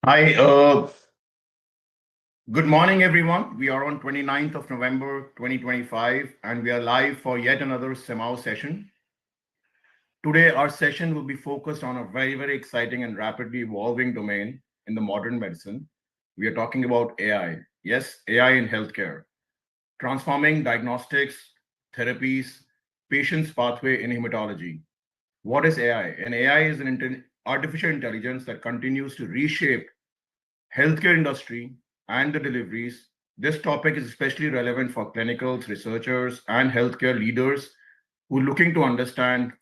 Hi, good morning, everyone. We are on 29th of November 2025, and we are live for yet another CMAAO session. Today, our session will be focused on a very exciting and rapidly evolving domain in the modern medicine. We are talking about AI. Yes, AI in healthcare, transforming diagnostics, therapies, patients' pathway in hematology. What is AI? And AI is an artificial intelligence that continues to reshape healthcare industry and the deliveries. This topic is especially relevant for clinicals, researchers, and healthcare leaders who are looking to understand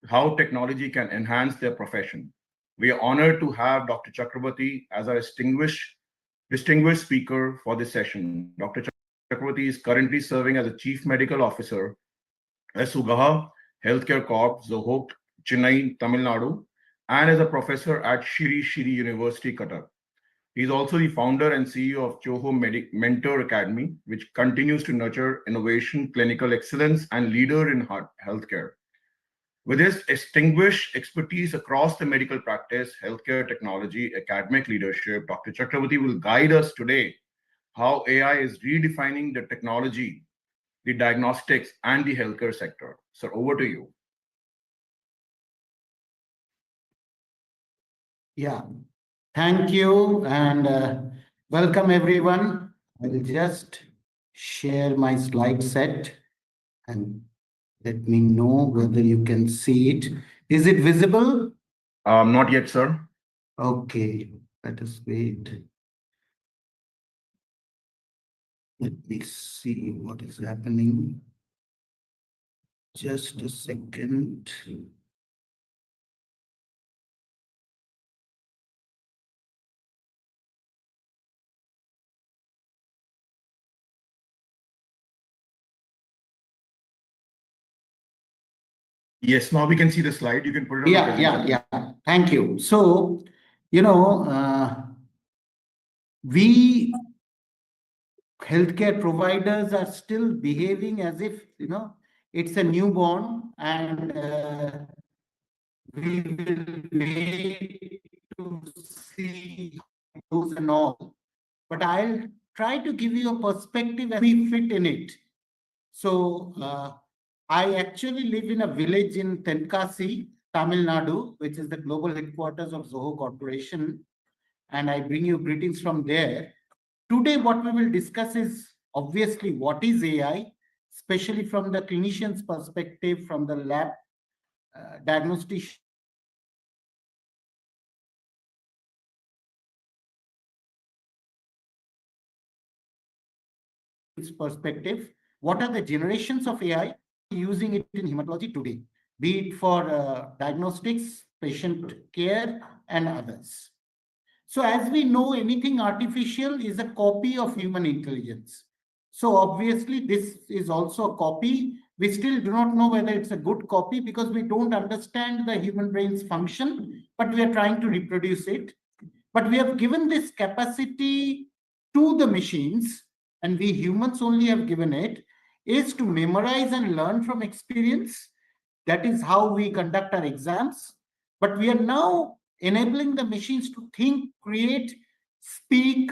how technology can enhance their profession. We are honored to have Dr. Chakrabarti as our distinguished speaker for this session. Dr. Chakrabarti is currently serving as a Chief Medical Officer at Sugah Healthcare Corp, Zoho, Chennai, Tamil Nadu, and as a professor at Shri University, Cuttack. He is also the founder and CEO of Zoho Mentor Academy, which continues to nurture innovation, clinical excellence, and leader in healthcare. With his distinguished expertise across the medical practice, healthcare technology, academic leadership, Dr. Chakrabarti will guide us today how AI is redefining the technology, the diagnostics, and the healthcare sector. Sir, over to you. Yeah, thank you and welcome everyone. I will just share my slide set and let me know whether you can see it. Is it visible? Not yet, sir. Okay, let us wait. Let me see what is happening. Just a second. Yes, now we can see the slide. You can put it on. Yeah. Thank you. So, we healthcare providers are still behaving as if, it's a newborn and we will wait to see those and all. But I'll try to give you a perspective as we fit in it. So I actually live in a village in Tenkasi, Tamil Nadu, which is the global headquarters of Zoho Corporation. And I bring you greetings from there. Today, what we will discuss is obviously what is AI, especially from the clinician's perspective, from the lab diagnostic perspective. What are the generations of AI using it in hematology today, be it for diagnostics, patient care, and others. So as we know, anything artificial is a copy of human intelligence. So obviously, this is also a copy. We still do not know whether it's a good copy because we don't understand the human brain's function, but we are trying to reproduce it. But we have given this capacity to the machines, and we humans only have given it, is to memorize and learn from experience. That is how we conduct our exams. But we are now enabling the machines to think, create, speak,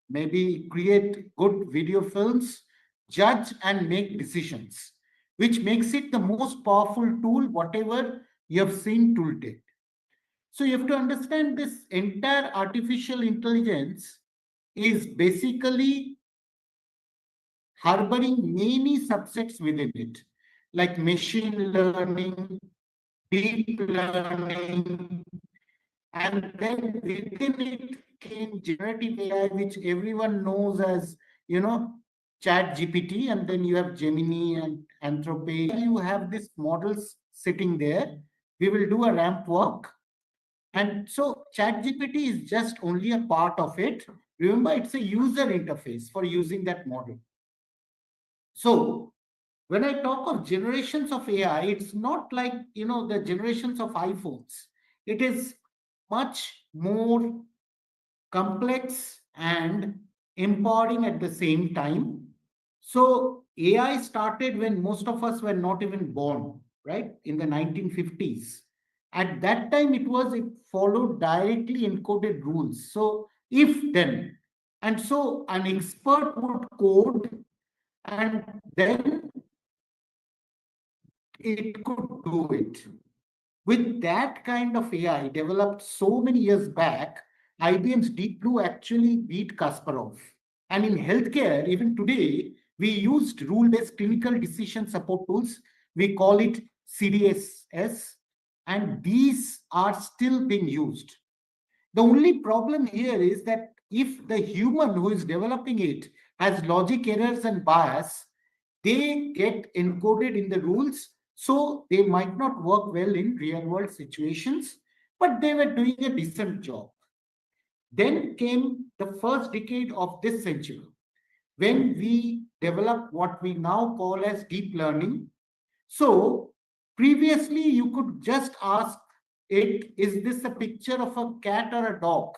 maybe create good video films, judge and make decisions, which makes it the most powerful tool, whatever you have seen till date. So you have to understand this entire artificial intelligence is basically harboring many subsets within it, like machine learning, deep learning, and then within it came generative AI, which everyone knows as, Chat GPT, and then you have Gemini and Anthropic. You have these models sitting there. We will do a ramp walk. And so ChatGPT is just only a part of it. Remember, it's a user interface for using that model. So when I talk of generations of AI, it's not like, the generations of iPhones. It is much more complex and empowering at the same time. So AI started when most of us were not even born, right? In the 1950s. At that time, it followed directly encoded rules. So if then, and so an expert would code and then it could do it. With that kind of AI developed so many years back, IBM's Deep Blue actually beat Kasparov. And in healthcare, even today, we used rule-based clinical decision support tools. We call it CDSS, and these are still being used. The only problem here is that if the human who is developing it has logic errors and bias, they get encoded in the rules, so they might not work well in real world situations, but they were doing a decent job. Then came the first decade of this century, when we developed what we now call as deep learning. So previously you could just ask it, is this a picture of a cat or a dog?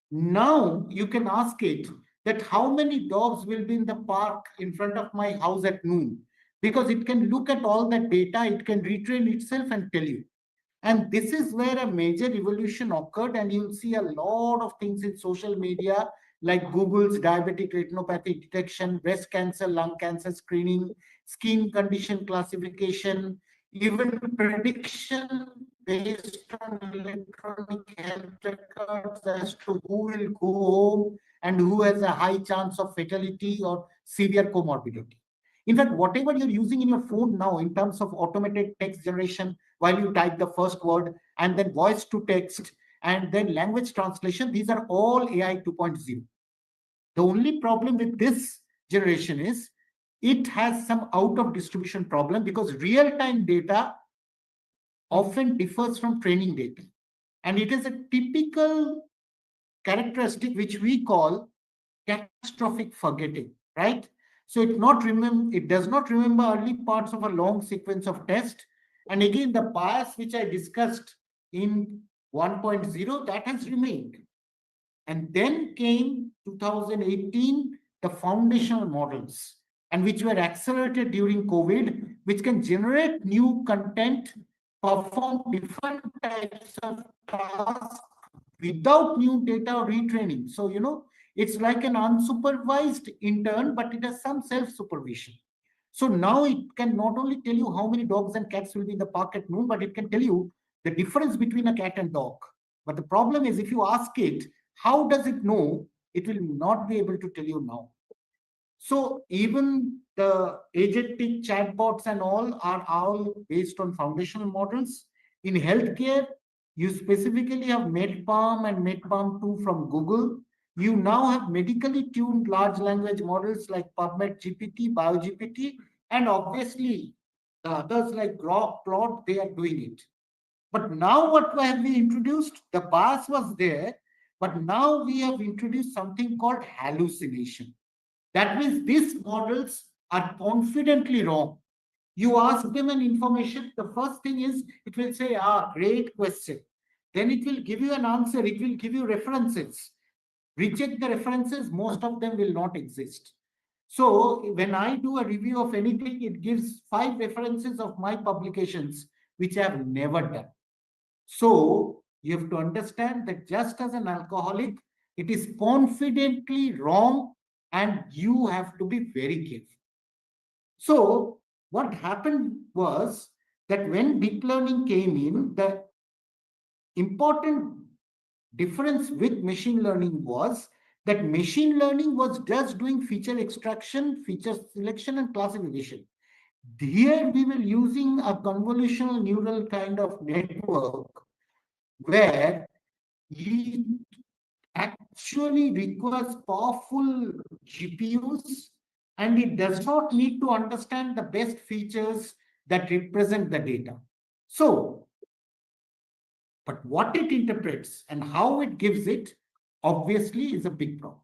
Now you can ask it that how many dogs will be in the park in front of my house at noon, because it can look at all that data, it can retrain itself and tell you. And this is where a major evolution occurred, and you'll see a lot of things in social media like Google's diabetic retinopathy detection, breast cancer, lung cancer screening, skin condition classification, even prediction based on electronic health records as to who will go home and who has a high chance of fatality or severe comorbidity. In fact, whatever you're using in your phone now in terms of automated text generation while you type the first word, and then voice to text, and then language translation, these are all AI 2.0. The only problem with this generation is it has some out of distribution problem, because real-time data often differs from training data. And it is a typical characteristic which we call catastrophic forgetting, right? So it does not remember early parts of a long sequence of tests. And again, the bias which I discussed in 1.0, that has remained. And then came 2018, the foundational models, and which were accelerated during COVID, which can generate new content, perform different types of tasks without new data or retraining. So, it's like an unsupervised intern, but it has some self-supervision. So now it can not only tell you how many dogs and cats will be in the park at noon, but it can tell you the difference between a cat and dog. But the problem is, if you ask it, how does it know? It will not be able to tell you now. So even the agentic chatbots and all are all based on foundational models. In healthcare, you specifically have MedPalm and MedPalm 2 from Google. You now have medically tuned large language models like PubMed GPT, BioGPT, and obviously the others like Grok, Plot, they are doing it. But now what have we introduced? The bias was there, but now we have introduced something called hallucination. That means these models are confidently wrong. You ask them an information, the first thing is it will say, great question. Then it will give you an answer, it will give you references. Reject the references, most of them will not exist. So when I do a review of anything, it gives 5 references of my publications, which I have never done. So you have to understand that just as an alcoholic, it is confidently wrong, and you have to be very careful. So what happened was that when deep learning came in, the important difference with machine learning was that machine learning was just doing feature extraction, feature selection, and classification. Here we were using a convolutional neural kind of network where it actually requires powerful GPUs, and it does not need to understand the best features that represent the data. So, but what it interprets and how it gives it, obviously, is a big problem.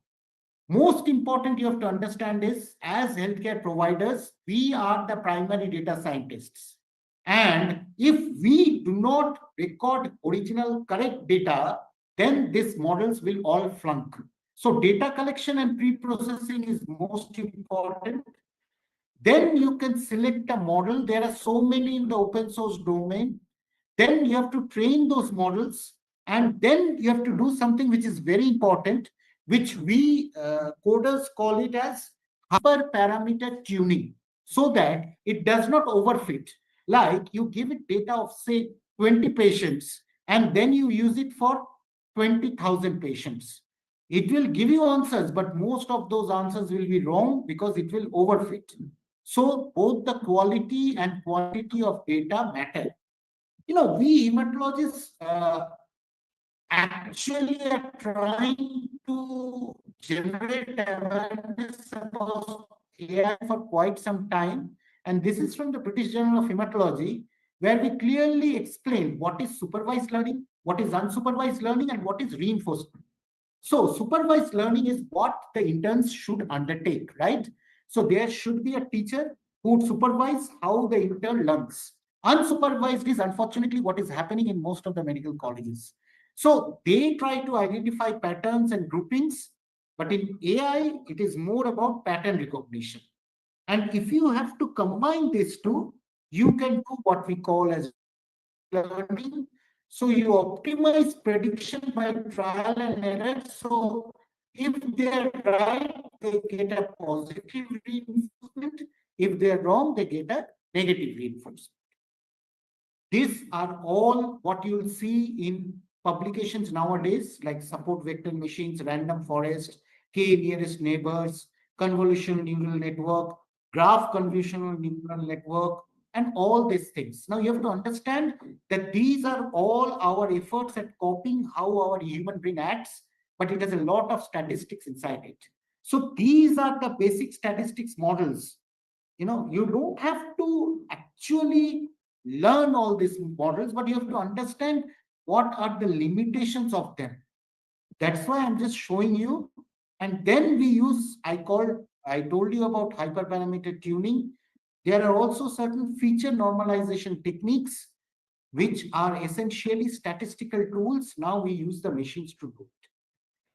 Most important you have to understand is, as healthcare providers, we are the primary data scientists. And if we do not record original correct data, then these models will all flunk. So data collection and pre-processing is most important. Then you can select a model. There are so many in the open source domain. Then you have to train those models, and then you have to do something which is very important, which we coders call it as hyperparameter tuning, so that it does not overfit. Like you give it data of say 20 patients, and then you use it for 20,000 patients. It will give you answers, but most of those answers will be wrong because it will overfit. So both the quality and quantity of data matter. We hematologists actually are trying to generate awareness about AI for quite some time. And this is from the British Journal of Hematology, where we clearly explain what is supervised learning, what is unsupervised learning, and what is reinforcement. So supervised learning is what the interns should undertake, right? So there should be a teacher who would supervise how the intern learns. Unsupervised is unfortunately what is happening in most of the medical colleges. So they try to identify patterns and groupings, but in AI, it is more about pattern recognition. And if you have to combine these two, you can do what we call as learning. So you optimize prediction by trial and error. So if they're right, they get a positive reinforcement. If they're wrong, they get a negative reinforcement. These are all what you'll see in publications nowadays, like support vector machines, random forest, K nearest neighbors, convolutional neural network, graph convolutional neural network, and all these things. Now you have to understand that these are all our efforts at copying how our human brain acts, but it has a lot of statistics inside it. So these are the basic statistics models. You don't have to actually learn all these models, but you have to understand what are the limitations of them. That's why I'm just showing you. And then we use, I told you about hyperparameter tuning. There are also certain feature normalization techniques, which are essentially statistical tools. Now we use the machines to do it.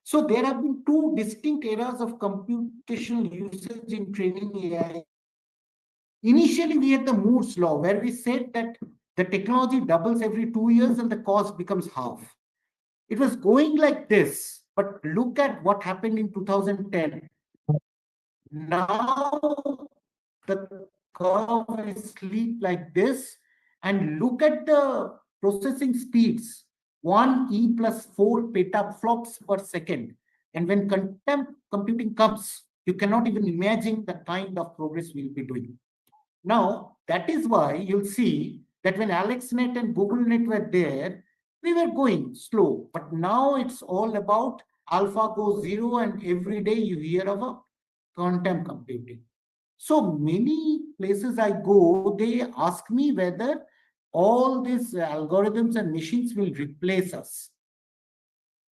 So there have been two distinct eras of computational usage in training AI. Initially, we had the Moore's law, where we said that the technology doubles every 2 years and the cost becomes half. It was going like this, but look at what happened in 2010. Now the curve is sleep like this, and look at the processing speeds, 1 E plus 4 petaflops per second. And when quantum computing comes, you cannot even imagine the kind of progress we'll be doing. Now, that is why you'll see that when AlexNet and GoogleNet were there, we were going slow. But now it's all about AlphaGo 0, and every day you hear about quantum computing. So many places I go, they ask me whether all these algorithms and machines will replace us.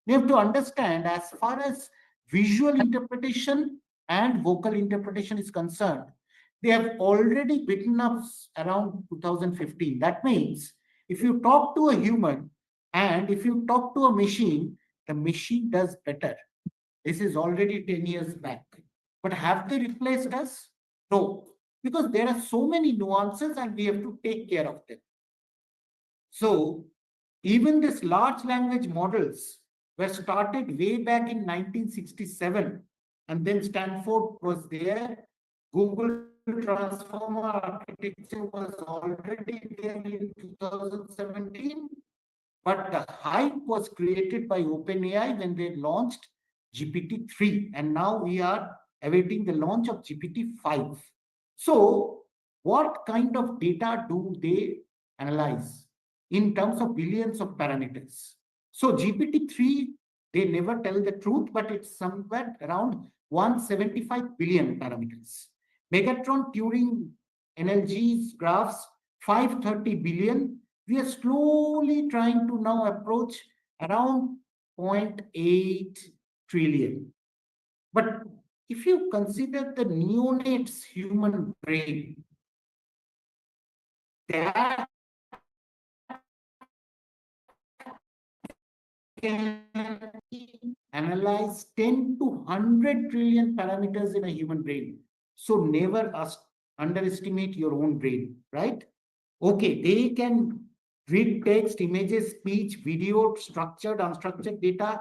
We have to understand, as far as visual interpretation and vocal interpretation is concerned, they have already beaten us around 2015. That means if you talk to a human and if you talk to a machine, the machine does better. This is already 10 years back. But have they replaced us? No, because there are so many nuances and we have to take care of them. So even these large language models were started way back in 1967, and then Stanford was there. Google Transformer architecture was already there in 2017, but the hype was created by OpenAI when they launched GPT-3, and now we are awaiting the launch of GPT-5. So what kind of data do they analyze in terms of billions of parameters? So GPT-3, they never tell the truth, but it's somewhere around 175 billion parameters. Megatron Turing NLG's graphs, 530 billion. We are slowly trying to now approach around 0.8 trillion. But if you consider the neonate's human brain, that can analyze 10 to 100 trillion parameters in a human brain. So never underestimate your own brain, right? Okay, they can read text, images, speech, video, structured, unstructured data,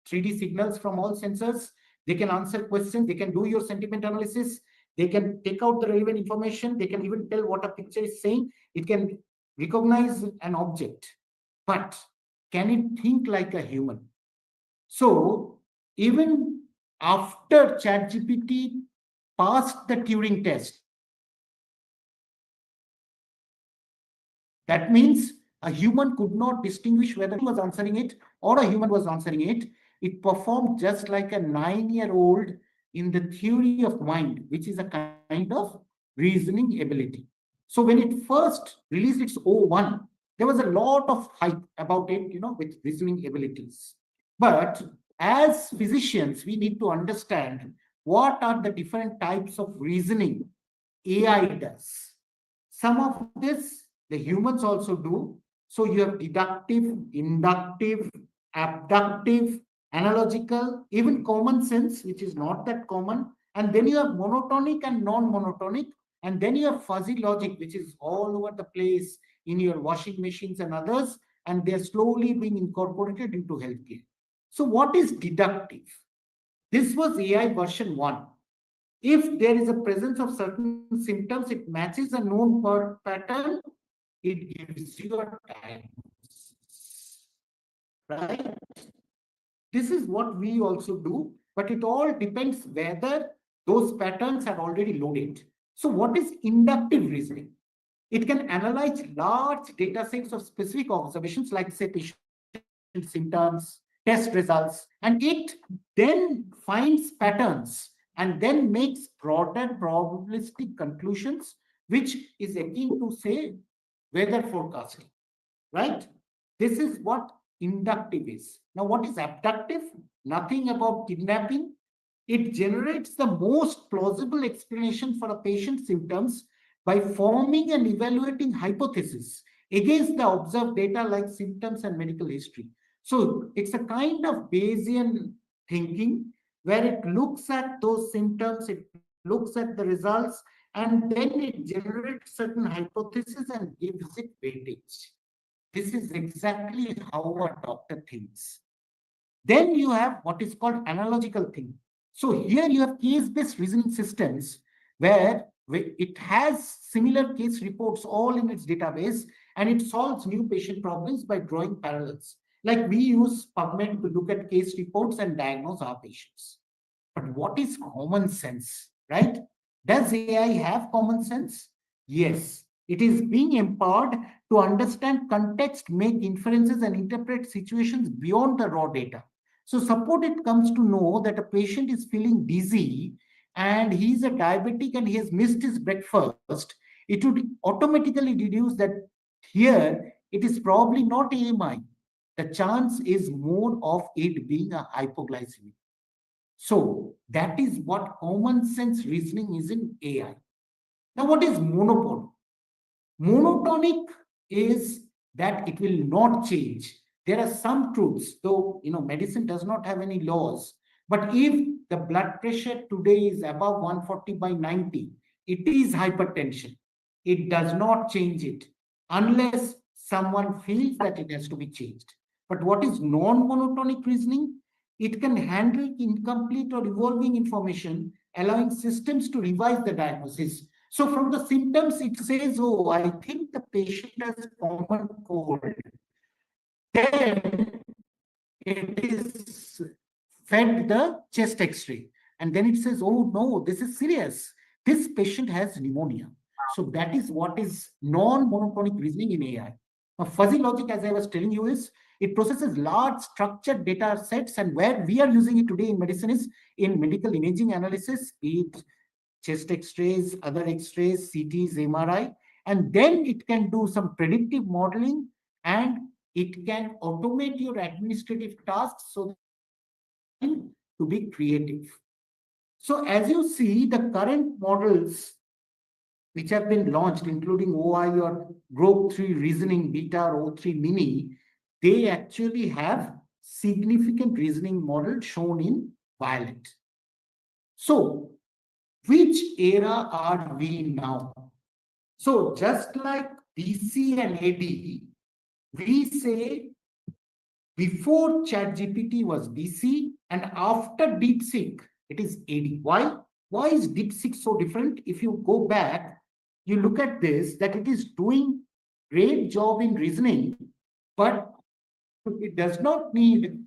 3D signals from all sensors. They can answer questions. They can do your sentiment analysis. They can take out the relevant information. They can even tell what a picture is saying. It can recognize an object. But can it think like a human? So even after ChatGPT passed the Turing test, that means a human could not distinguish whether he was answering it or a human was answering it. It performed just like a 9-year-old in the theory of mind, which is a kind of reasoning ability. So when it first released its O1, there was a lot of hype about it, with reasoning abilities. But as physicians, we need to understand what are the different types of reasoning AI does. Some of this the humans also do. So you have deductive, inductive, abductive, analogical, even common sense, which is not that common. And then you have monotonic and non-monotonic. And then you have fuzzy logic, which is all over the place in your washing machines and others. And they're slowly being incorporated into healthcare. So what is deductive? This was AI version 1. If there is a presence of certain symptoms, it matches a known pattern, it gives you a diagnosis, right? This is what we also do, but it all depends whether those patterns are already loaded. So what is inductive reasoning? It can analyze large data sets of specific observations, like say patient symptoms, test results, and it then finds patterns and then makes broader probabilistic conclusions, which is akin to say weather forecasting, right? This is what inductive is. Now, what is abductive? Nothing about kidnapping. It generates the most plausible explanation for a patient's symptoms by forming and evaluating hypotheses against the observed data like symptoms and medical history. So it's a kind of Bayesian thinking where it looks at those symptoms, it looks at the results, and then it generates certain hypotheses and gives it weightage. This is exactly how a doctor thinks. Then you have what is called analogical thinking. So here you have case-based reasoning systems where it has similar case reports all in its database, and it solves new patient problems by drawing parallels. Like we use PubMed to look at case reports and diagnose our patients. But what is common sense, right? Does AI have common sense? Yes. It is being empowered to understand context, make inferences, and interpret situations beyond the raw data. So suppose it comes to know that a patient is feeling dizzy and he's a diabetic and he has missed his breakfast, it would automatically deduce that here it is probably not AMI. The chance is more of it being a hypoglycemia. So that is what common sense reasoning is in AI. Now, what is monopony? Monotonic is that it will not change. There are some truths, though medicine does not have any laws. But if the blood pressure today is above 140/90, it is hypertension. It does not change it unless someone feels that it has to be changed. But what is non-monotonic reasoning? It can handle incomplete or evolving information, allowing systems to revise the diagnosis. So from the symptoms, it says, oh, I think the patient has common cold. Then it is fed the chest x-ray. And then it says, oh, no, this is serious. This patient has pneumonia. So that is what is non-monotonic reasoning in AI. Now, fuzzy logic, as I was telling you, is it processes large structured data sets, and where we are using it today in medicine is in medical imaging analysis, be it chest x-rays, other x-rays, CTs, MRI, and then it can do some predictive modeling and it can automate your administrative tasks so to be creative. So as you see, the current models which have been launched, including OI or Group 3 Reasoning Beta or O3 Mini, they actually have significant reasoning model shown in violet. So which era are we now? So just like BC and AD, We say before ChatGPT was DC and after DeepSeek, it is AD. Why? Why is DeepSeek so different? If you go back, you look at this, that it is doing great job in reasoning, but it does not need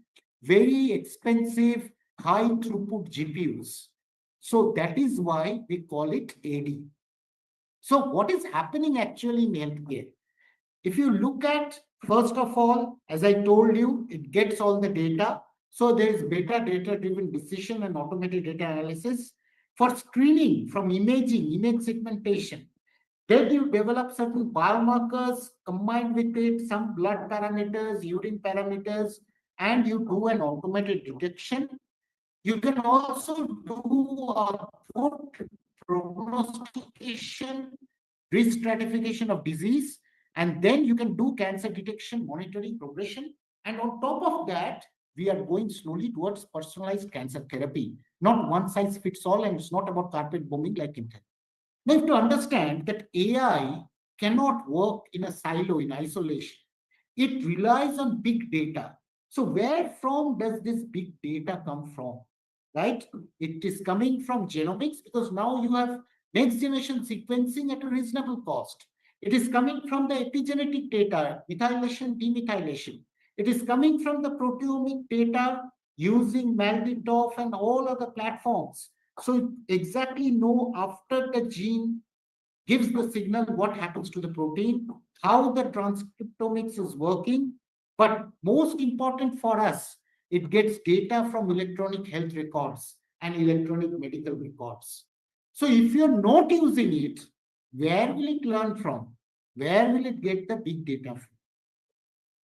very expensive, high throughput GPUs. So that is why we call it AD. So what is happening actually in healthcare? If you look at, first of all, as I told you, it gets all the data. So there is better data-driven decision and automated data analysis for screening from imaging, image segmentation. Then you develop certain biomarkers combined with it, some blood parameters, urine parameters, and you do an automated detection. You can also do a good prognostication, risk stratification of disease, and then you can do cancer detection, monitoring, progression. And on top of that, we are going slowly towards personalized cancer therapy, not one size fits all, and it's not about carpet bombing like Intel. Now, you have to understand that AI cannot work in a silo, in isolation. It relies on big data. So where from does this big data come from? Right? It is coming from genomics, because now you have next generation sequencing at a reasonable cost. It is coming from the epigenetic data, methylation, demethylation. It is coming from the proteomic data using Malditorf and all other platforms. So exactly know after the gene gives the signal what happens to the protein, how the transcriptomics is working. But most important for us, it gets data from electronic health records and electronic medical records. So if you're not using it, where will it learn from? Where will it get the big data from?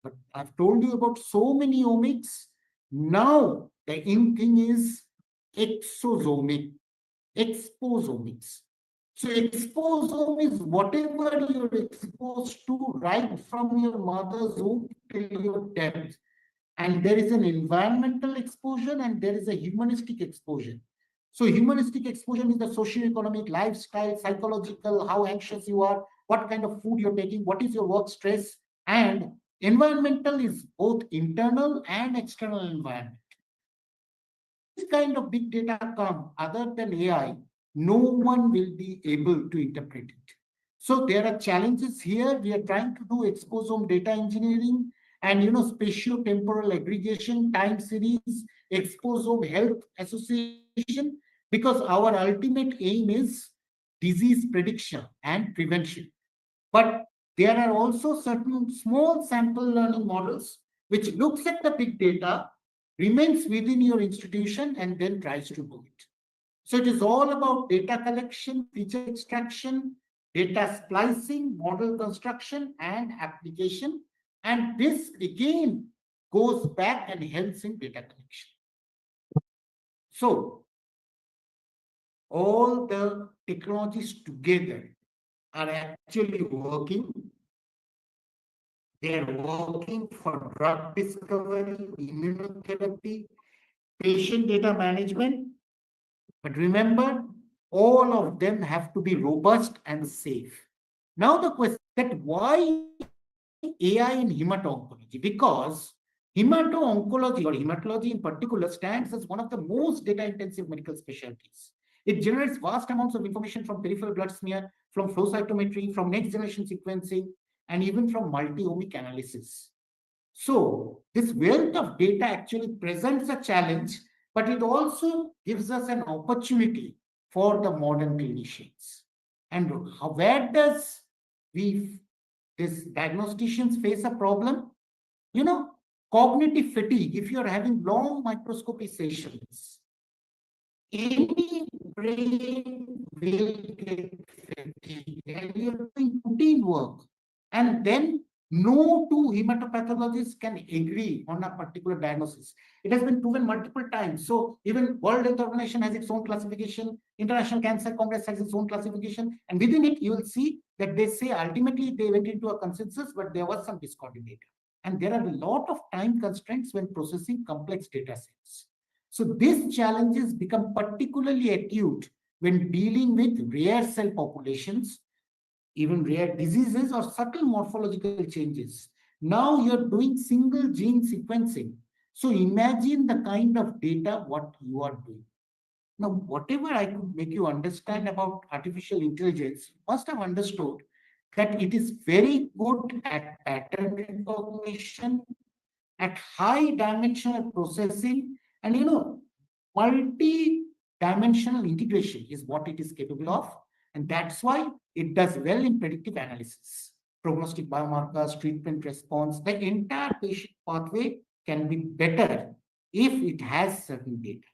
But I've told you about so many omics. Now the in thing is exosomic, exposomics. So exposome is whatever you're exposed to right from your mother's womb till your death. And there is an environmental exposure and there is a humanistic exposure. So humanistic exposure is the socio-economic, lifestyle, psychological, how anxious you are, what kind of food you're taking, what is your work stress, and environmental is both internal and external environment. This kind of big data come other than AI, no one will be able to interpret it. So there are challenges here. We are trying to do exposome data engineering and spatio-temporal aggregation, time series, exposome health association, because our ultimate aim is disease prediction and prevention. But there are also certain small sample learning models which looks at the big data, remains within your institution, and then tries to do it. So it is all about data collection, feature extraction, data splicing, model construction, and application. And this again goes back and helps in data collection. So all the technologies together are actually working. They are working for drug discovery, immunotherapy, patient data management. But remember, all of them have to be robust and safe. Now the question that why AI in hemato-oncology? Because hemato-oncology or hematology in particular stands as one of the most data-intensive medical specialties. It generates vast amounts of information from peripheral blood smear, from flow cytometry, from next-generation sequencing, and even from multi-omic analysis. So this wealth of data actually presents a challenge, but it also gives us an opportunity for the modern clinicians. And where does these diagnosticians face a problem? Cognitive fatigue. If you're having long microscopy sessions, any brain will get fatigued, and you're doing routine work. And then no two hematopathologists can agree on a particular diagnosis. It has been proven multiple times. So even World Health Organization has its own classification, International Cancer Congress has its own classification, and within it you will see that they say ultimately they went into a consensus, but there was some discordant data. And there are a lot of time constraints when processing complex data sets. So these challenges become particularly acute when dealing with rare cell populations, even rare diseases or subtle morphological changes, Now you're doing single gene sequencing. So imagine the kind of data what you are doing. Now, whatever I could make you understand about artificial intelligence, you must have understood that it is very good at pattern recognition, at high dimensional processing, and multi-dimensional integration is what it is capable of. And that's why it does well in predictive analysis, prognostic biomarkers, treatment response. The entire patient pathway can be better if it has certain data.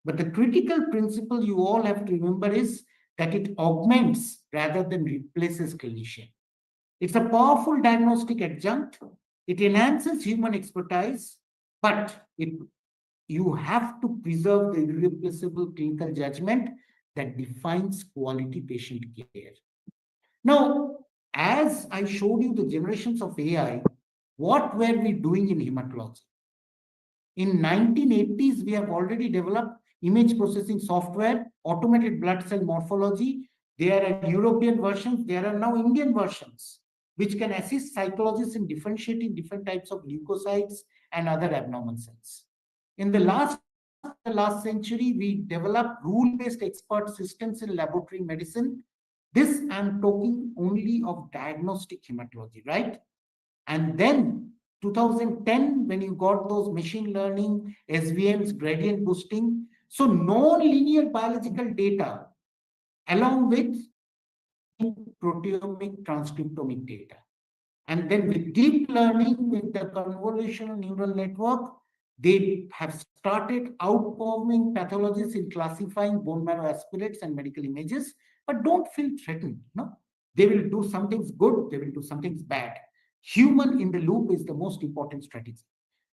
But the critical principle you all have to remember is that it augments rather than replaces clinician. It's a powerful diagnostic adjunct. It enhances human expertise, but you have to preserve the irreplaceable clinical judgment that defines quality patient care. Now, as I showed you the generations of AI, what were we doing in hematology? In 1980s, we have already developed image processing software, automated blood cell morphology. There are European versions, there are now Indian versions, which can assist cytologists in differentiating different types of leukocytes and other abnormal cells. In the last century, we developed rule-based expert systems in laboratory medicine. This I'm talking only of diagnostic hematology, right? And then 2010, when you got those machine learning, SVMs, gradient boosting, so non-linear biological data along with proteomic, transcriptomic data. And then with deep learning, with the convolutional neural network, they have started outperforming pathologists in classifying bone marrow aspirates and medical images, but don't feel threatened. No, they will do some things good, they will do some things bad. Human in the loop is the most important strategy.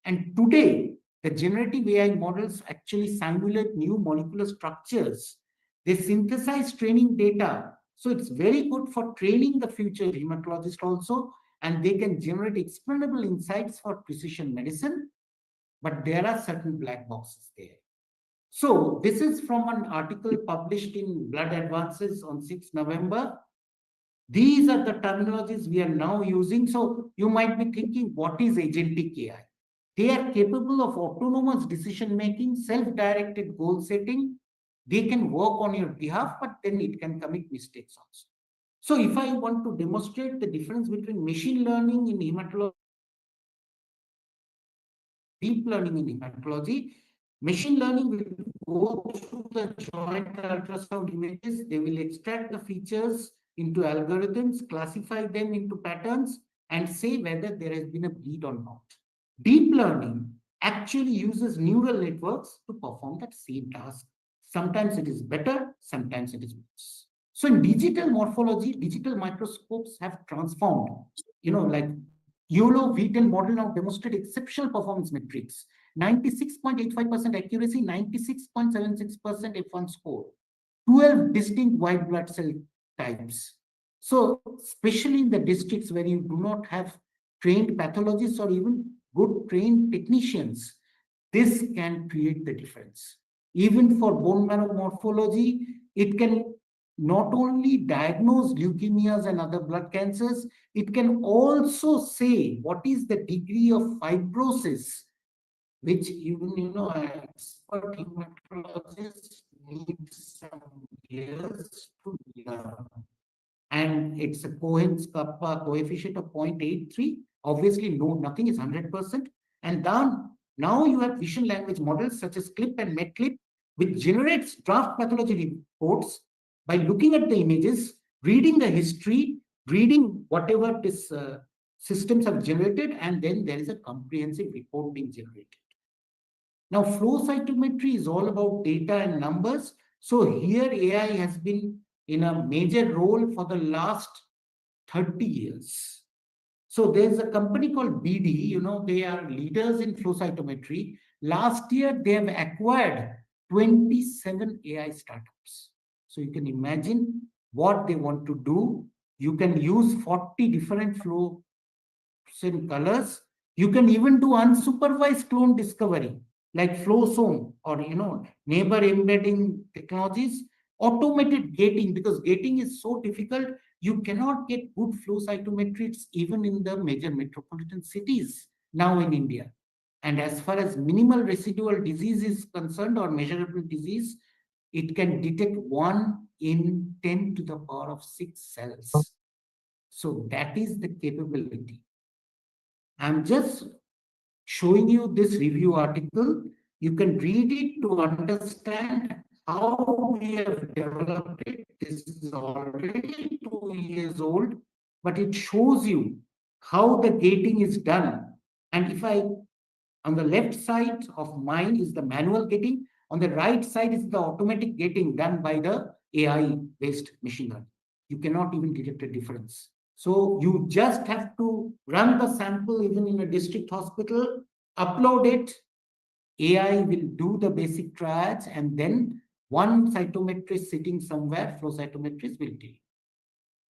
And today, the generative AI models actually simulate new molecular structures. They synthesize training data. So it's very good for training the future hematologist also, and they can generate explainable insights for precision medicine. But there are certain black boxes there. So this is from an article published in Blood Advances on 6 November. These are the terminologies we are now using. So you might be thinking, what is agentic AI? They are capable of autonomous decision-making, self-directed goal setting. They can work on your behalf, but then it can commit mistakes also. So if I want to demonstrate the difference between machine learning in hematology, deep learning in hematology, machine learning will go through the joint ultrasound images. They will extract the features into algorithms, classify them into patterns, and say whether there has been a bleed or not. Deep learning actually uses neural networks to perform that same task. Sometimes it is better, sometimes it is worse. So in digital morphology, digital microscopes have transformed, like YOLO V10 model now demonstrate exceptional performance metrics, 96.85% accuracy, 96.76% F1 score, 12 distinct white blood cell types. So especially in the districts where you do not have trained pathologists or even good trained technicians, this can create the difference. Even for bone marrow morphology, it can not only diagnose leukemias and other blood cancers, it can also say what is the degree of fibrosis, which even, expert hematologists need some years to learn. And it's a Cohen's kappa coefficient of 0.83. Obviously, nothing is 100%. And then now you have vision language models such as CLIP and MedClip, which generates draft pathology reports by looking at the images, reading the history, reading whatever these systems have generated, and then there is a comprehensive report being generated. Now, flow cytometry is all about data and numbers. So here AI has been in a major role for the last 30 years. So there's a company called BD, they are leaders in flow cytometry. Last year, they have acquired 27 AI startups. So you can imagine what they want to do. You can use 40 different flow colors. You can even do unsupervised clone discovery like flowsome or neighbor embedding technologies, automated gating, because gating is so difficult. You cannot get good flow cytometries even in the major metropolitan cities now in India. And as far as minimal residual disease is concerned or measurable disease, it can detect 1 in 10 to the power of 6 cells. So that is the capability. I'm just showing you this review article. You can read it to understand how we have developed it. This is already 2 years old, but it shows you how the gating is done. And if I, on the left side of mine is the manual gating, on the right side is the automatic gating done by the AI-based machine learning. You cannot even detect a difference. So you just have to run the sample even in a district hospital, upload it, AI will do the basic triage, and then one cytometrist sitting somewhere, flow cytometrist will do.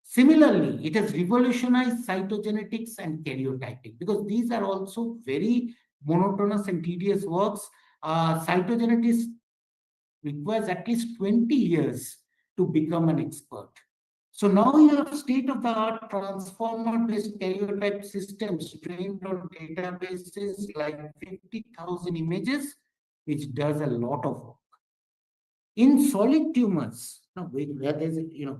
Similarly, it has revolutionized cytogenetics and karyotyping because these are also very monotonous and tedious works. Cytogenetics requires at least 20 years to become an expert. So now you have state-of-the-art transformer-based karyotype systems trained on databases like 50,000 images, which does a lot of work. In solid tumors, now where there's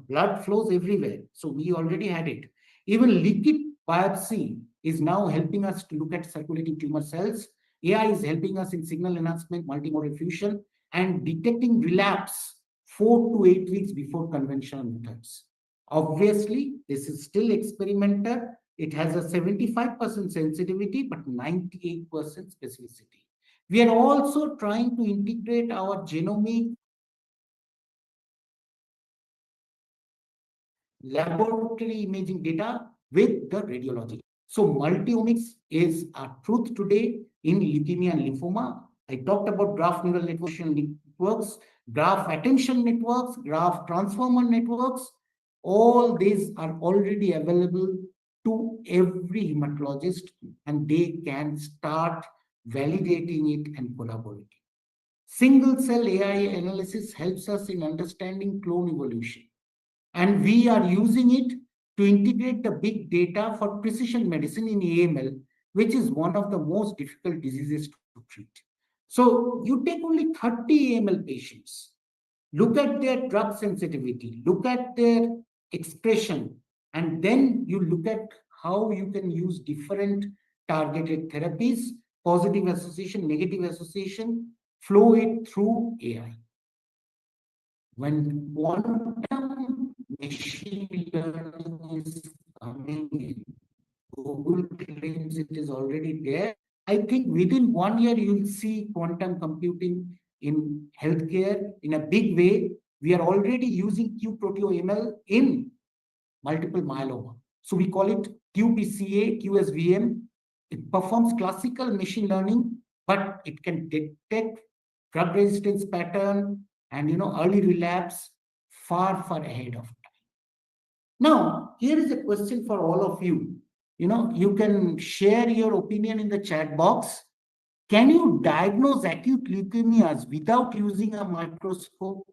blood flows everywhere, so we already had it. Even liquid biopsy is now helping us to look at circulating tumor cells. AI is helping us in signal enhancement, multimodal fusion, and detecting relapse 4 to 8 weeks before conventional methods. Obviously, this is still experimental. It has a 75% sensitivity, but 98% specificity. We are also trying to integrate our genomic laboratory imaging data with the radiology. So multiomics is a truth today in leukemia and lymphoma. I talked about graph neural networks, graph attention networks, graph transformer networks. All these are already available to every hematologist, and they can start validating it and collaborating. Single cell AI analysis helps us in understanding clone evolution. And we are using it to integrate the big data for precision medicine in AML, which is one of the most difficult diseases to treat. So you take only 30 AML patients, look at their drug sensitivity, look at their expression, and then you look at how you can use different targeted therapies, positive association, negative association, flow it through AI. When quantum machine learning is coming in, Google claims it is already there. I think within 1 year, you'll see quantum computing in healthcare in a big way. We are already using QProteoML in multiple myeloma. So we call it QPCA, QSVM. It performs classical machine learning, but it can detect drug resistance pattern and early relapse far ahead of time. Now, here is a question for all of you. You can share your opinion in the chat box. Can you diagnose acute leukemias without using a microscope?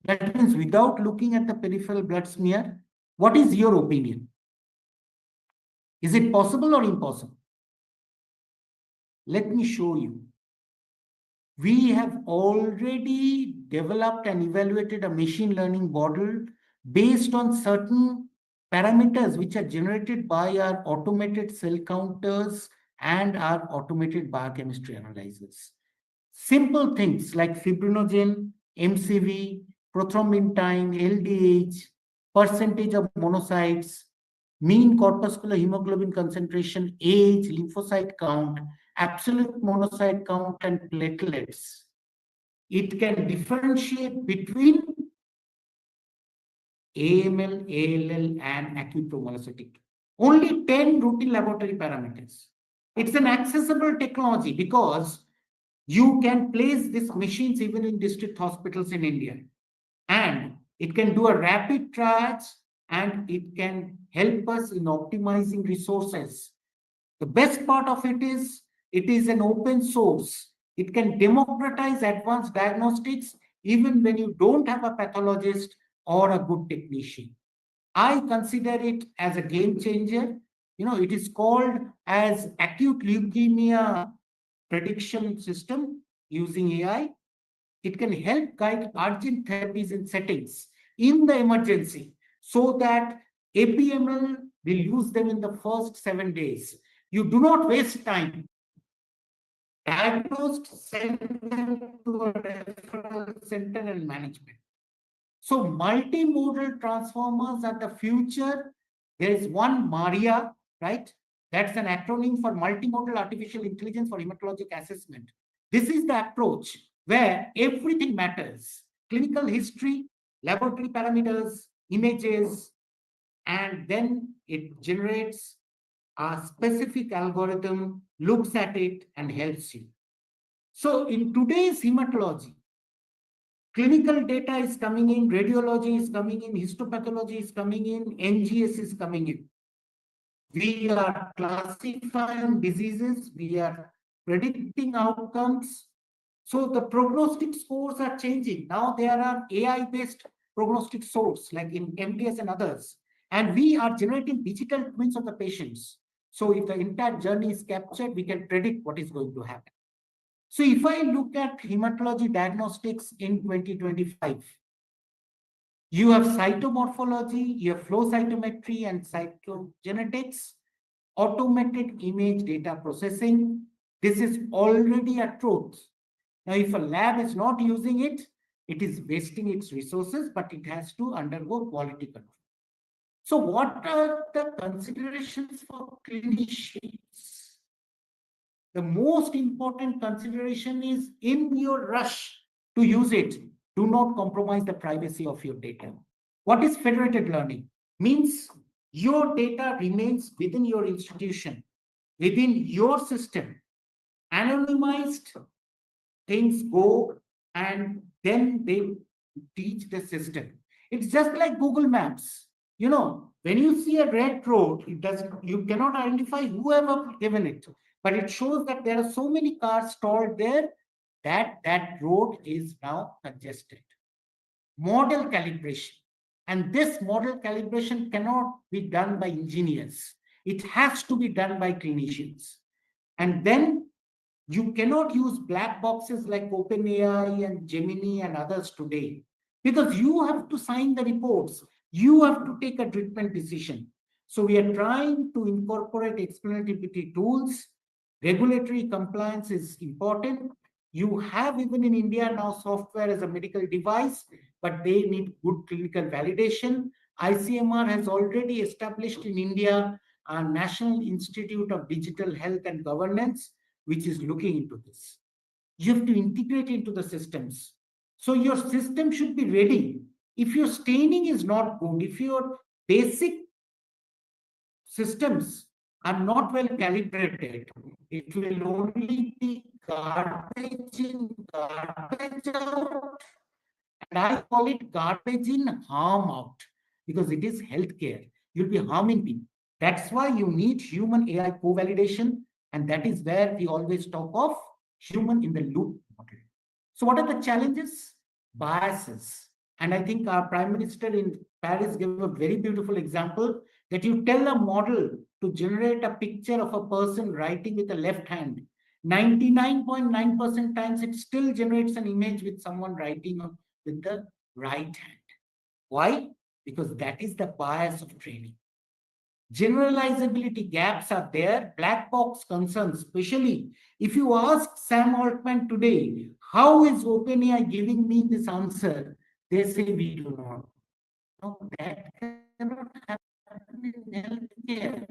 That means without looking at the peripheral blood smear. What is your opinion? Is it possible or impossible? Let me show you. We have already developed and evaluated a machine learning model based on certain parameters which are generated by our automated cell counters and our automated biochemistry analyzers. Simple things like fibrinogen, MCV, prothrombin time, LDH, percentage of monocytes, mean corpuscular hemoglobin concentration, age, lymphocyte count, absolute monocyte count, and platelets. It can differentiate between AML, ALL, and acute thrombolytic. Only 10 routine laboratory parameters. It's an accessible technology because you can place these machines even in district hospitals in India. And it can do a rapid triage and it can help us in optimizing resources. The best part of it is an open source. It can democratize advanced diagnostics even when you don't have a pathologist or a good technician. I consider it as a game changer. It is called as acute leukemia prediction system using AI. It can help guide urgent therapies in settings in the emergency so that APML will use them in the first 7 days. You do not waste time. Diagnosed, send them to a referral center and management. So multimodal transformers are the future. There is one MARIA, right? That's an acronym for Multimodal Artificial Intelligence for Hematologic Assessment. This is the approach where everything matters. Clinical history, laboratory parameters, images, and then it generates a specific algorithm, looks at it, and helps you. So in today's hematology, clinical data is coming in, radiology is coming in, histopathology is coming in, NGS is coming in. We are classifying diseases, we are predicting outcomes. So the prognostic scores are changing. Now there are AI-based prognostic scores like in MDS and others. And we are generating digital twins of the patients. So if the entire journey is captured, we can predict what is going to happen. So if I look at hematology diagnostics in 2025, you have cytomorphology, you have flow cytometry and cytogenetics, automated image data processing. This is already a truth. Now, if a lab is not using it, it is wasting its resources, but it has to undergo quality control. So what are the considerations for clinicians? The most important consideration is in your rush to use it, do not compromise the privacy of your data. What is federated learning? Means your data remains within your institution, within your system. Anonymized things go and then they teach the system. It's just like Google Maps. When you see a red road, you cannot identify whoever given it. But it shows that there are so many cars stalled there that road is now congested. Model calibration. And this model calibration cannot be done by engineers. It has to be done by clinicians. And then you cannot use black boxes like OpenAI and Gemini and others today because you have to sign the reports. You have to take a treatment decision. So we are trying to incorporate explainability tools. Regulatory compliance is important. You have even in India now software as a medical device, but they need good clinical validation. ICMR has already established in India a National Institute of Digital Health and Governance, which is looking into this. You have to integrate into the systems. So your system should be ready. If your staining is not good, if your basic systems are not well calibrated, it will only be garbage in, garbage out. And I call it garbage in, harm out, because it is healthcare. You'll be harming people. That's why you need human AI co-validation. And that is where we always talk of human in the loop model. So what are the challenges? Biases. And I think our Prime Minister in Paris gave a very beautiful example that you tell a model to generate a picture of a person writing with the left hand. 99.9% times it still generates an image with someone writing with the right hand. Why? Because that is the bias of training. Generalizability gaps are there, black box concerns, especially if you ask Sam Altman today, how is OpenAI giving me this answer? They say we do not. No, that cannot happen in healthcare.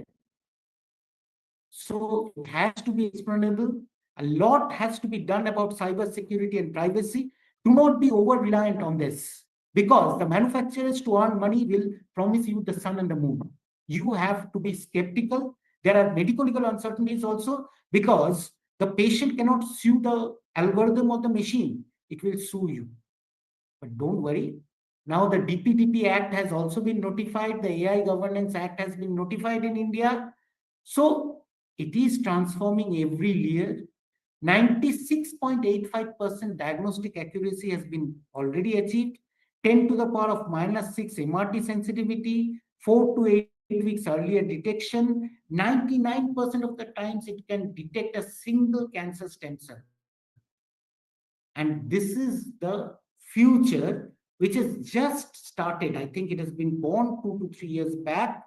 So it has to be explainable. A lot has to be done about cybersecurity and privacy. Do not be over-reliant on this because the manufacturers to earn money will promise you the sun and the moon. You have to be skeptical. There are medical legal uncertainties also because the patient cannot sue the algorithm or the machine. It will sue you. But don't worry. Now the DPDP Act has also been notified. The AI Governance Act has been notified in India. So it is transforming every year. 96.85% diagnostic accuracy has been already achieved. 10 to the power of -6 MRT sensitivity, 4 to 8 weeks earlier detection. 99% of the times it can detect a single cancer stem cell. And this is the future, which has just started. I think it has been born 2 to 3 years back,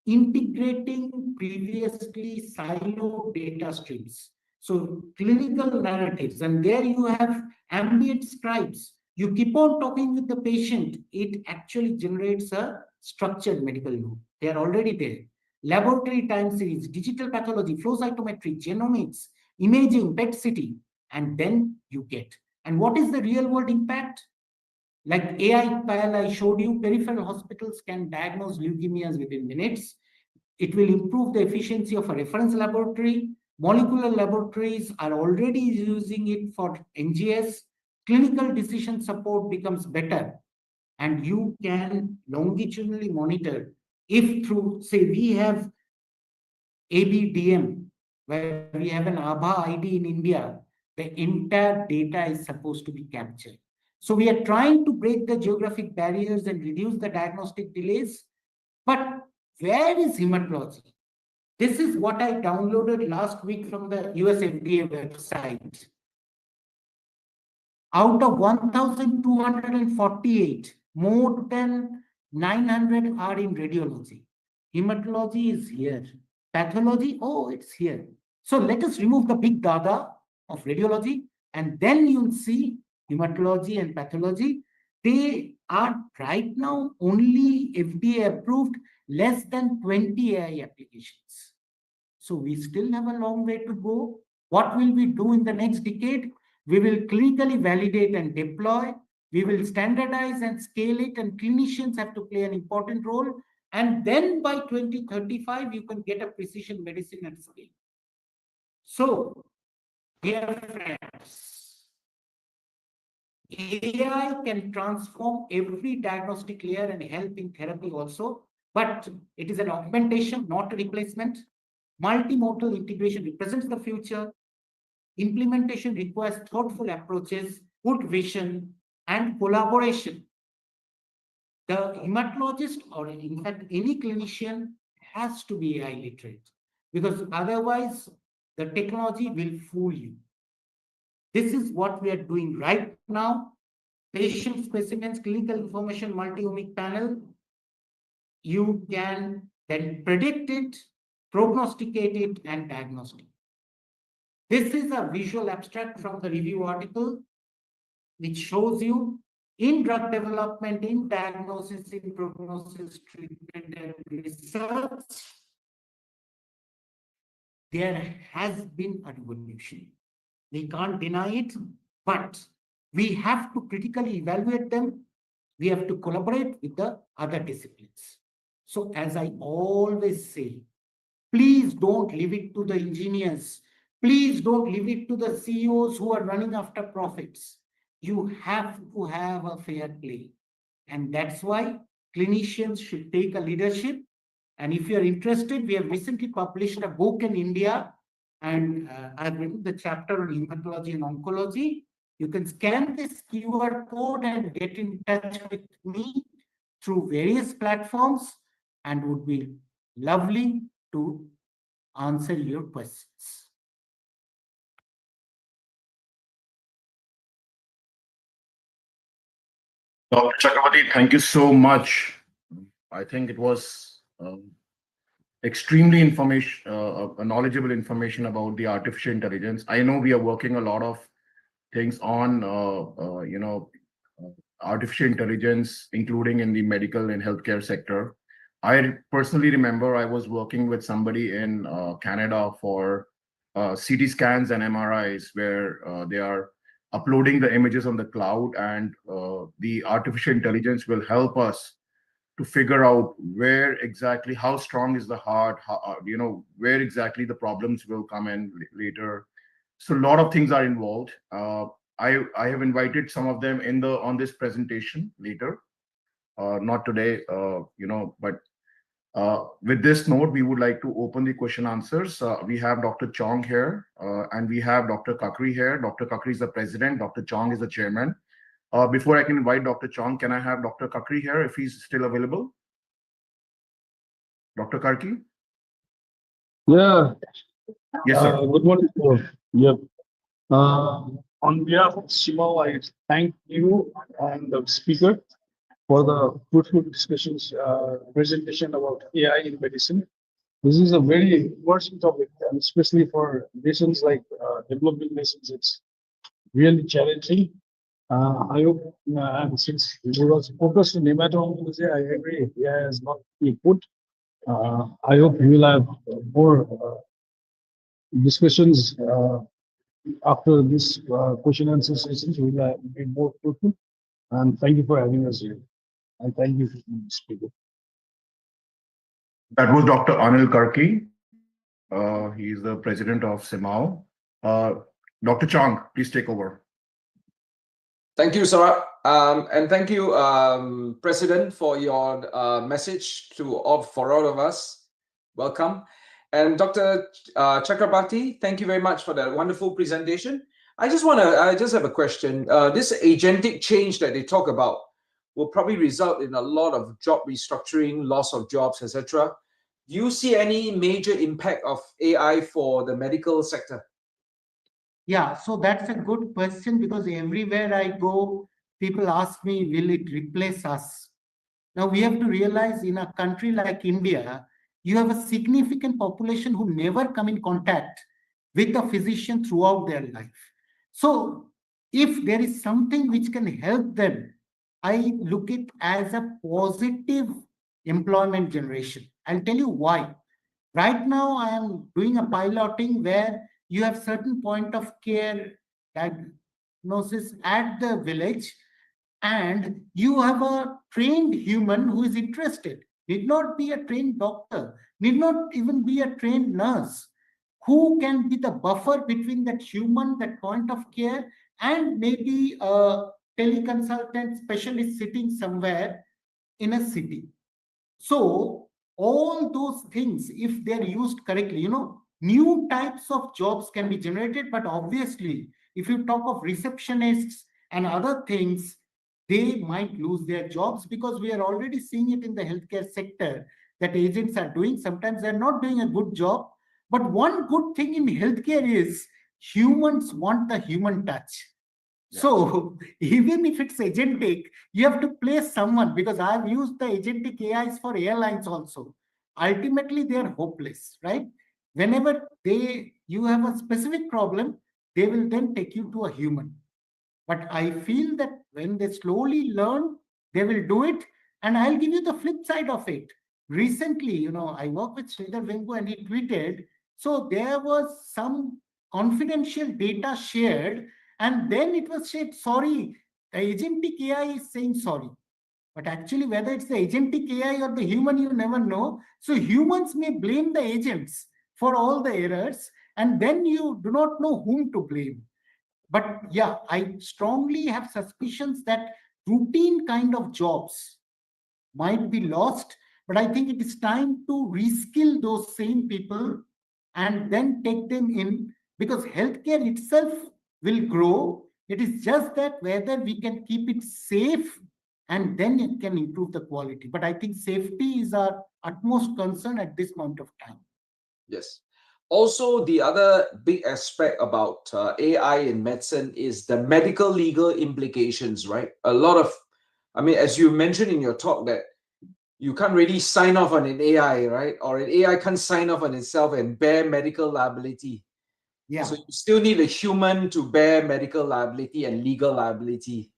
integrating previously siloed data streams. So clinical narratives, and there you have ambient scribes. You keep on talking with the patient, it actually generates a structured medical note. They are already there. Laboratory time series, digital pathology, flow cytometry, genomics, imaging, PET-CT, and then you get. And what is the real world impact? Like AI trial I showed you, peripheral hospitals can diagnose leukemias within minutes. It will improve the efficiency of a reference laboratory. Molecular laboratories are already using it for NGS. Clinical decision support becomes better. And you can longitudinally monitor if through, say, we have ABDM, where we have an ABHA ID in India, the entire data is supposed to be captured. So we are trying to break the geographic barriers and reduce the diagnostic delays. But where is hematology? This is what I downloaded last week from the US FDA website. Out of 1,248, more than 900 are in radiology. Hematology is here. Pathology, oh, it's here. So let us remove the big data of radiology, and then you'll see hematology and pathology. They are right now only FDA approved, less than 20 AI applications. So we still have a long way to go. What will we do in the next decade? We will clinically validate and deploy. We will standardize and scale it, and clinicians have to play an important role. And then by 2035, you can get a precision medicine at scale. So, dear friends, AI can transform every diagnostic layer and help in therapy also, but it is an augmentation, not a replacement. Multimodal integration represents the future. Implementation requires thoughtful approaches, good vision, and collaboration. The hematologist, or in fact any clinician, has to be AI literate, because otherwise the technology will fool you. This is what we are doing right now. Patient specimens, clinical information, multi-omic panel. You can then predict it, prognosticate it, and diagnose it. This is a visual abstract from the review article, which shows you in drug development, in diagnosis, in prognosis, treatment, and research, there has been a revolution. We can't deny it, but we have to critically evaluate them. We have to collaborate with the other disciplines. So as I always say, please don't leave it to the engineers. Please don't leave it to the CEOs who are running after profits. You have to have a fair play. And that's why clinicians should take a leadership. And if you're interested, we have recently published a book in India, and I've written the chapter on hematology and oncology. You can scan this QR code and get in touch with me through various platforms, and would be lovely to answer your questions. Dr. Chakrabarti, thank you so much. I think it was extremely knowledgeable information about the artificial intelligence. I know we are working a lot of things on, artificial intelligence, including in the medical and healthcare sector. I personally remember I was working with somebody in Canada for CT scans and MRIs, where they are uploading the images on the cloud, and the artificial intelligence will help us to figure out where exactly, how strong is the heart, where exactly the problems will come in later. So a lot of things are involved. I have invited some of them on this presentation later, not today, but with this note, we would like to open the question answers. We have Dr. Chong here, and we have Dr. Kakri here. Dr. Kakri is the president, Dr. Chong is the chairman. Before I can invite Dr. Chong, can I have Dr. Kakri here if he's still available? Dr. Karki? Yeah, Yes, sir. good morning, sir. Yep. On behalf of CMAAO, I thank you and the speaker for the fruitful discussions, presentation about AI in medicine. This is a very important topic, and especially for nations like developing nations, it's really challenging. I hope, and since it was focused on hematology, I agree, AI has not been put. I hope we will have more discussions after this question and answer sessions will be more fruitful. And thank you for having us here. And thank you for speaking. That was Dr. Anil Karki. He is the president of CMAAO. Dr. Chong, please take over. Thank you, Sarah. And thank you, President, for your message for all of us. Welcome. And Dr. Chakrabarti, thank you very much for that wonderful presentation. I just have a question. This agentic change that they talk about will probably result in a lot of job restructuring, loss of jobs, etc. Do you see any major impact of AI for the medical sector? Yeah, so that's a good question because everywhere I go, people ask me, will it replace us? Now, we have to realize in a country like India, you have a significant population who never come in contact with a physician throughout their life. So, if there is something which can help them, I look it as a positive employment generation. I'll tell you why. Right now, I am doing a piloting where you have certain point of care diagnosis at the village, and you have a trained human who is interested, need not be a trained doctor, need not even be a trained nurse, who can be the buffer between that human, that point of care, and maybe a teleconsultant specialist sitting somewhere in a city. So all those things, if they're used correctly, new types of jobs can be generated. But obviously, if you talk of receptionists and other things, they might lose their jobs because we are already seeing it in the healthcare sector that agents are doing. Sometimes they're not doing a good job. But one good thing in healthcare is humans want the human touch. So even if it's agentic, you have to place someone, because I've used the agentic AIs for airlines also. Ultimately, they are hopeless, right? Whenever you have a specific problem, they will then take you to a human. But I feel that when they slowly learn, they will do it. And I'll give you the flip side of it. Recently, I work with Sridhar Vengu and he tweeted, so there was some confidential data shared, and then it was said, sorry, the agentic AI is saying sorry. But actually, whether it's the agentic AI or the human, you never know. So humans may blame the agents for all the errors, and then you do not know whom to blame. But yeah, I strongly have suspicions that routine kind of jobs might be lost, but I think it is time to reskill those same people and then take them in, because healthcare itself will grow. It is just that whether we can keep it safe and then it can improve the quality. But I think safety is our utmost concern at this point of time. Yes. Also, the other big aspect about AI in medicine is the medical legal implications, right? As you mentioned in your talk, that you can't really sign off on an AI, right? Or an AI can't sign off on itself and bear medical liability. Yeah. So you still need a human to bear medical liability and legal liability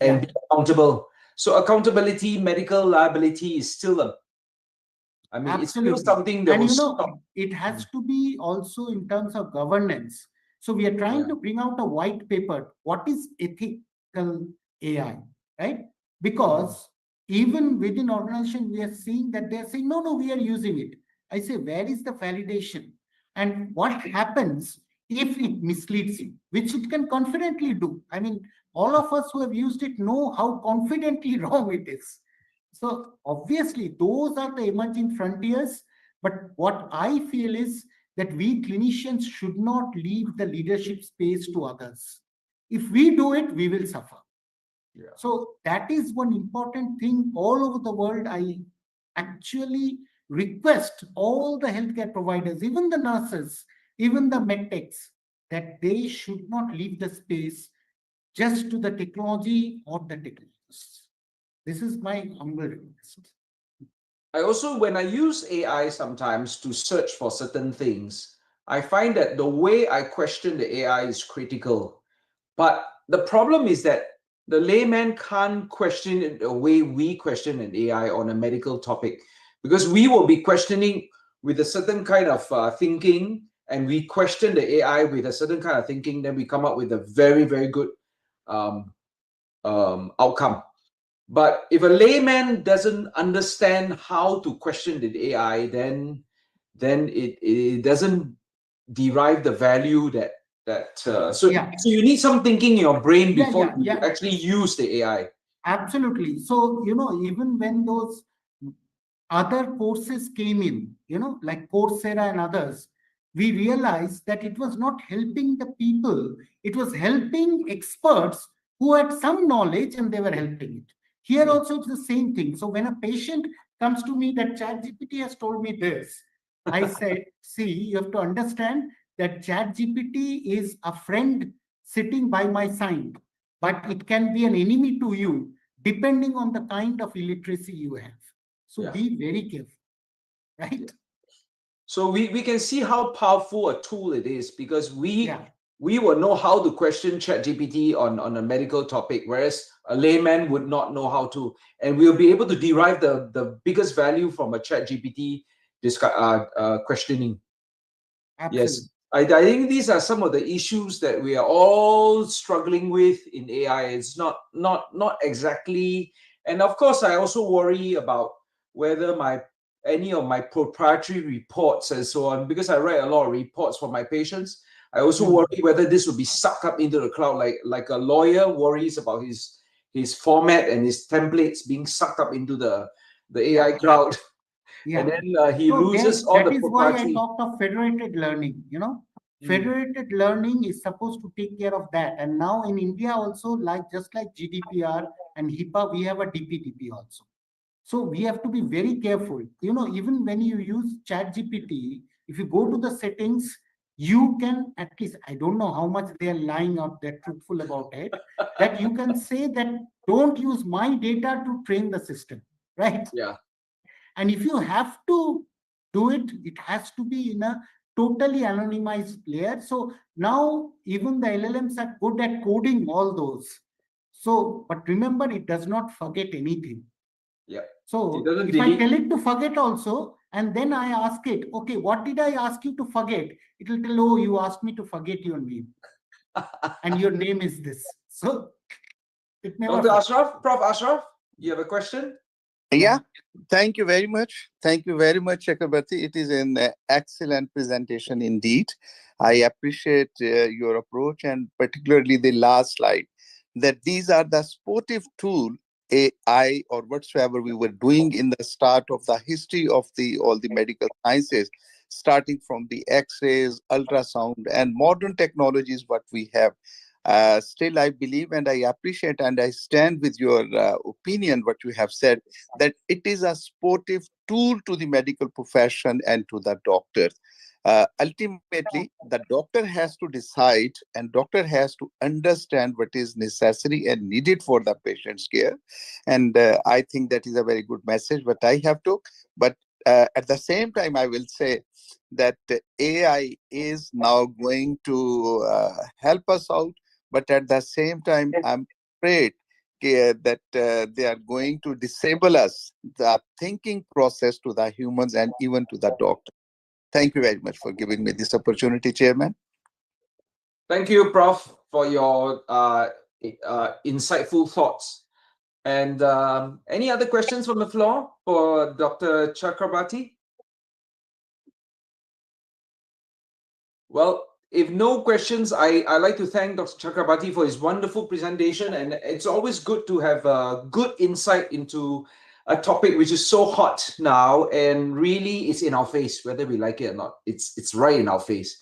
and be accountable. So accountability, medical liability is still it's still something that and will stop. it has to be also in terms of governance. So we are trying to bring out a white paper. What is ethical AI, right? Because even within organization, we are seeing that they are saying, no, we are using it. I say, where is the validation? And what happens if it misleads you, which it can confidently do? I mean, all of us who have used it know how confidently wrong it is. So obviously, those are the emerging frontiers. But what I feel is that we clinicians should not leave the leadership space to others. If we do it, we will suffer. Yeah. So that is one important thing all over the world. I actually request all the healthcare providers, even the nurses, even the medtechs, that they should not leave the space just to the technology or the technologists. This is my humble request. I also, when I use AI sometimes to search for certain things, I find that the way I question the AI is critical. But the problem is that the layman can't question it the way we question an AI on a medical topic, because we will be questioning with a certain kind of thinking, and we question the AI with a certain kind of thinking, then we come up with a very, very good outcome. But if a layman doesn't understand how to question the AI, then it doesn't derive the value that so you need some thinking in your brain before you actually use the AI. Absolutely. So, even when those other courses came in, like Coursera and others, we realized that it was not helping the people. It was helping experts who had some knowledge and they were helping it. Here also it's the same thing. So when a patient comes to me that ChatGPT has told me this, I said, see, you have to understand that ChatGPT is a friend sitting by my side, but it can be an enemy to you depending on the kind of illiteracy you have. So be very careful, right? So we can see how powerful a tool it is, because we will know how to question ChatGPT on a medical topic, whereas a layman would not know how to, and we'll be able to derive the biggest value from a ChatGPT questioning. Absolutely. Yes, I think these are some of the issues that we are all struggling with in AI. It's not exactly, and of course, I also worry about whether any of my proprietary reports and so on, because I write a lot of reports for my patients. I also worry whether this will be sucked up into the cloud, like a lawyer worries about his format and his templates being sucked up into the AI cloud. And then he loses all the proprietary. That is why I talked of federated learning. Federated learning is supposed to take care of that. And now in India also, just like GDPR and HIPAA, we have a DPDP also. So we have to be very careful. Even when you use ChatGPT, if you go to the settings, you can at least, I don't know how much they are lying out there truthful about it, that you can say that don't use my data to train the system, right? Yeah. And if you have to do it, it has to be in a totally anonymized layer. So now even the LLMs are good at coding all those. So, but remember, it does not forget anything. Yeah. So if I tell it to forget also, and then I ask it, okay, what did I ask you to forget? It will tell, oh, you asked me to forget your name. And your name is this. So it never. Dr. Ashraf, Prof. Ashraf, you have a question? Yeah, thank you very much. Thank you very much, Chakrabarti. It is an excellent presentation indeed. I appreciate your approach, and particularly the last slide, that these are the sportive tool, AI or whatsoever we were doing in the start of the history of all the medical sciences, starting from the X-rays, ultrasound, and modern technologies what we have. Still, I believe and I appreciate and I stand with your opinion, what you have said, that it is a sportive tool to the medical profession and to the doctors. Ultimately, the doctor has to decide and doctor has to understand what is necessary and needed for the patient's care. And I think that is a very good message, what I have to. But at the same time, I will say that AI is now going to help us out. But at the same time, I'm afraid that they are going to disable us, the thinking process to the humans and even to the doctor. Thank you very much for giving me this opportunity, Chairman. Thank you, Prof, for your insightful thoughts. And any other questions from the floor for Dr. Chakrabarti? Well, if no questions, I'd like to thank Dr. Chakrabarti for his wonderful presentation. And it's always good to have a good insight into a topic which is so hot now, and really it's in our face, whether we like it or not. It's right in our face.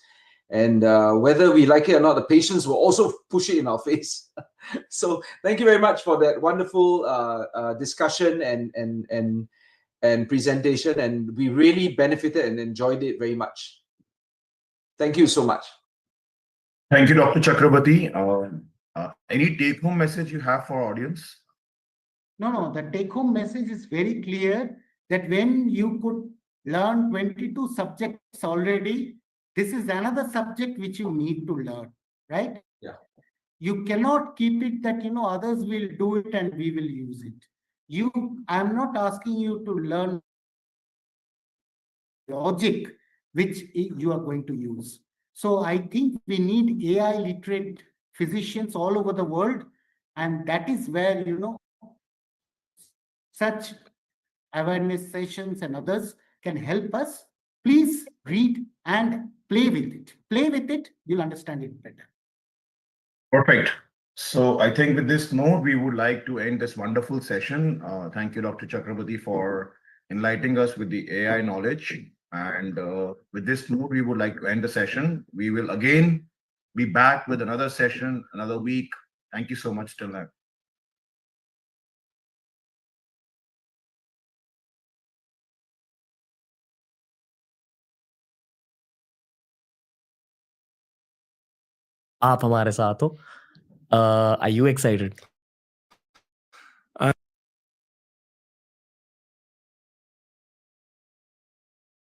And whether we like it or not, the patients will also push it in our face. So thank you very much for that wonderful discussion and presentation. And we really benefited and enjoyed it very much. Thank you so much. Thank you, Dr. Chakrabarti. Any take-home message you have for our audience? No, the take-home message is very clear that when you could learn 22 subjects already, this is another subject which you need to learn, right? Yeah. You cannot keep it that, others will do it and we will use it. I'm not asking you to learn logic which you are going to use. So I think we need AI literate physicians all over the world. And that is where, such awareness sessions and others can help us. Please read and play with it. Play with it, you'll understand it better. Perfect. So I think with this note, we would like to end this wonderful session. Thank you, Dr. Chakrabarti, for enlightening us with the AI knowledge. And with this note, we would like to end the session. We will again be back with another session, another week. Thank you so much till then. आप हमारे साथ हो. Are you excited?